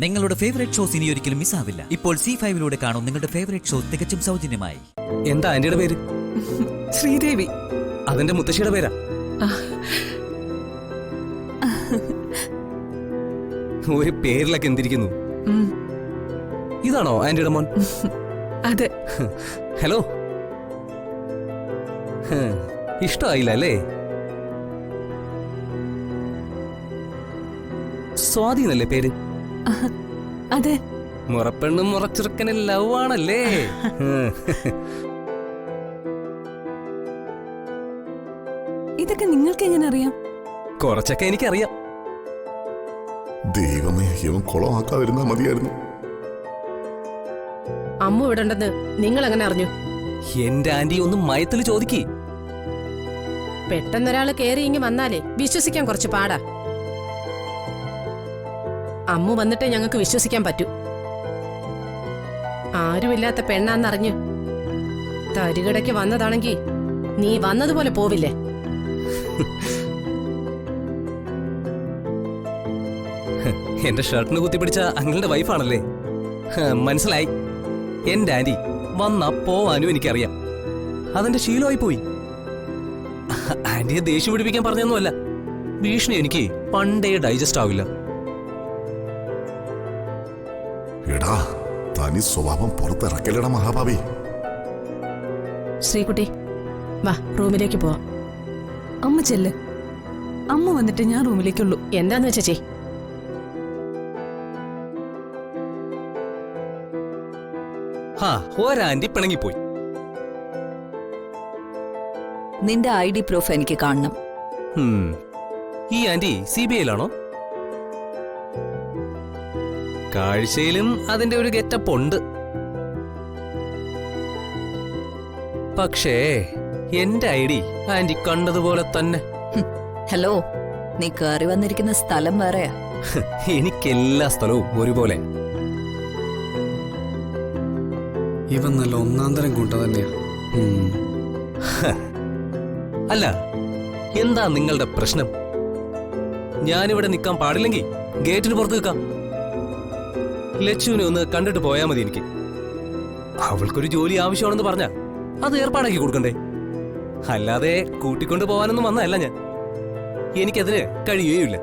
നിങ്ങളുടെ favourite shows ഇനി ഒരിക്കലും മിസ്സാവില്ല. ഇപ്പോൾ C5 കാണും നിങ്ങളുടെ ഫേവറേറ്റ് ഷോ തികച്ചും സൗജന്യമായി. എന്താ ആന്റിയുടെ പേര്? ശ്രീദേവി. അതെന്റെ മുത്തശ്ശിയുടെ പേരാ. ഒരു പേരിലൊക്കെ എന്തിരിക്കുന്നു. ഇതാണോ ആന്റിയുടെ മോൻ? അതെ. ഹലോ. ഇഷ്ടമായില്ല അല്ലേ? സ്വാധീനല്ലേ പേര്? അതെ. മുറപ്പെണ്ണും മുറച്ചെറുക്കനും ലവ് ആണല്ലേ? ഇതൊക്കെ നിങ്ങൾക്ക് എങ്ങനെ അറിയാം? കുറച്ചൊക്കെ എനിക്കറിയാം. ദൈവമേ, ഇവൻ കുളമാക്കാതിരുന്നാ മതിയായിരുന്നു. അമ്മ ഇവിടെ ഉണ്ടെന്ന് നിങ്ങൾ എങ്ങനെ അറിഞ്ഞു? എന്റെ ആന്റി ഒന്ന് മയത്തിൽ ചോദിക്കേ. പെട്ടെന്നൊരാള് കേറി ഇങ്ങ് വന്നാലേ വിശ്വസിക്കാൻ കുറച്ച് പാടാ. അമ്മ വന്നിട്ടേ ഞങ്ങൾക്ക് വിശ്വസിക്കാൻ പറ്റൂ. ആരുമില്ലാത്ത പെണ്ണാന്നറിഞ്ഞ് തരികിടയ്ക്ക് വന്നതാണെങ്കി നീ വന്നതുപോലെ പോവില്ലേ? എന്റെ ഷർട്ടിന് കുത്തിപ്പിടിച്ച അങ്ങളുടെ വൈഫാണല്ലേ? മനസ്സിലായി. എന്റെ ആന്റി വന്നാ പോവാനും എനിക്കറിയാം. അതെന്റെ ശീലമായി പോയി. ആന്റിയെ ദേഷ്യം പിടിപ്പിക്കാൻ പറഞ്ഞൊന്നുമല്ല. ഭീഷണി എനിക്ക് പണ്ടേ ഡൈജസ്റ്റ് ആവില്ല. എടാ, തനി സ്വഭാവം പുറത്തിറക്കലട മഹാഭാവി. ശ്രീകുട്ടി, വാ റൂമിലേക്ക് പോവാം. അമ്മ ചെല്ല്. അമ്മ വന്നിട്ട് ഞാൻ റൂമിലേക്കുള്ളൂ. എന്താന്ന് വെച്ചേ? ഒരാന്റി പിണങ്ങിപ്പോയി. നിന്റെ ID പ്രൂഫ് എനിക്ക് കാണണം. ഈ ആന്റി CBIയിലാണോ? കാഴ്ചയിലും അതിന്റെ ഒരു ഗെറ്റപ്പ് ഉണ്ട്. പക്ഷേ എന്റെ ID ആന്റി കണ്ടതുപോലെ തന്നെ. ഹലോ, നീ കയറി വന്നിരിക്കുന്ന സ്ഥലം വേറെയാ. എനിക്കെല്ലാ സ്ഥലവും ഒരുപോലെ. ഇവൻ നല്ല ഒന്നാന്തരം കൂട്ട തന്നെയാ. അല്ല, എന്താ നിങ്ങളുടെ പ്രശ്നം? ഞാനിവിടെ നിൽക്കാൻ പാടില്ലെങ്കിൽ ഗേറ്റിന് പുറത്ത് നിൽക്കാം. ലച്ചുവിനെ ഒന്ന് കണ്ടിട്ട് പോയാൽ മതി. എനിക്ക് അവൾക്കൊരു ജോലി ആവശ്യമാണെന്ന് പറഞ്ഞാ അത് ഏർപ്പാടാക്കി കൊടുക്കണ്ടേ? അല്ലാതെ കൂട്ടിക്കൊണ്ട് പോകാനൊന്നും വന്നതല്ല ഞാൻ. എനിക്കതിന് കഴിയുകയില്ല.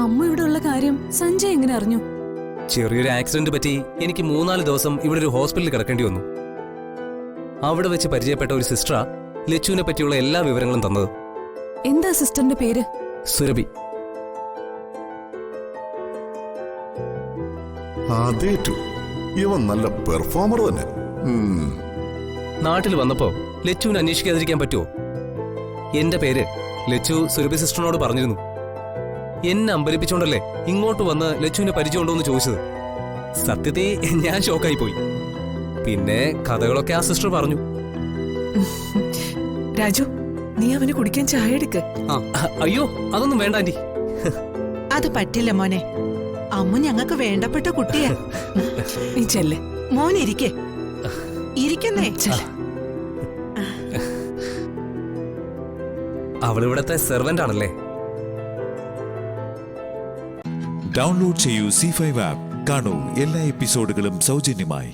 അമ്മ ഇവിടെ ഉള്ള കാര്യം സഞ്ജയ് എങ്ങനെ അറിഞ്ഞു? ചെറിയൊരു ആക്സിഡന്റ് പറ്റി എനിക്ക് 3-4 ദിവസം ഇവിടെ ഒരു ഹോസ്പിറ്റലിൽ കിടക്കേണ്ടി വന്നു. അവിടെ വെച്ച് പരിചയപ്പെട്ട ഒരു സിസ്റ്ററാ ലച്ചുവിനെ പറ്റിയുള്ള എല്ലാ വിവരങ്ങളും തന്നത്. എന്താ സിസ്റ്ററിന്റെ പേര്? സുരഭി. അതേറ്റു, ഇവൻ നല്ല പെർഫോമർ തന്നെ. നാട്ടിൽ വന്നപ്പോ ലച്ചുവിനെ അന്വേഷിക്കാതിരിക്കാൻ പറ്റുമോ? എന്റെ പേര് ലച്ചു സുരഭി സിസ്റ്ററിനോട് പറഞ്ഞിരുന്നു. എന്നെ അമ്പരിപ്പിച്ചോണ്ടല്ലേ ഇങ്ങോട്ട് വന്ന് ലച്ചുവിനെ പരിചയമുണ്ടോ എന്ന് ചോദിച്ചത്. സത്യത്തിൽ ഞാൻ ഷോക്കായി പോയി. പിന്നെ കഥകളൊക്കെ ആ സിസ്റ്റർ പറഞ്ഞു. രാജു, നീ അവന് കുടിക്കാൻ ചായ എടുക്ക്. അയ്യോ, അതൊന്നും വേണ്ട ആന്റി. അത് പറ്റില്ല മോനെ. അമ്മ ഞങ്ങൾക്ക് വേണ്ടപ്പെട്ട കുട്ടിയാ. നീ ചെല്ല്. മോനിരിക്കേ. ഇരിക്കുന്നേ. അവളിവിടത്തെ സെർവന്റ് ആണല്ലേ? ഡൗൺലോഡ് ചെയ്യൂ C5 ആപ്പ്. കാണൂ എല്ലാ എപ്പിസോഡുകളും സൗജന്യമായി.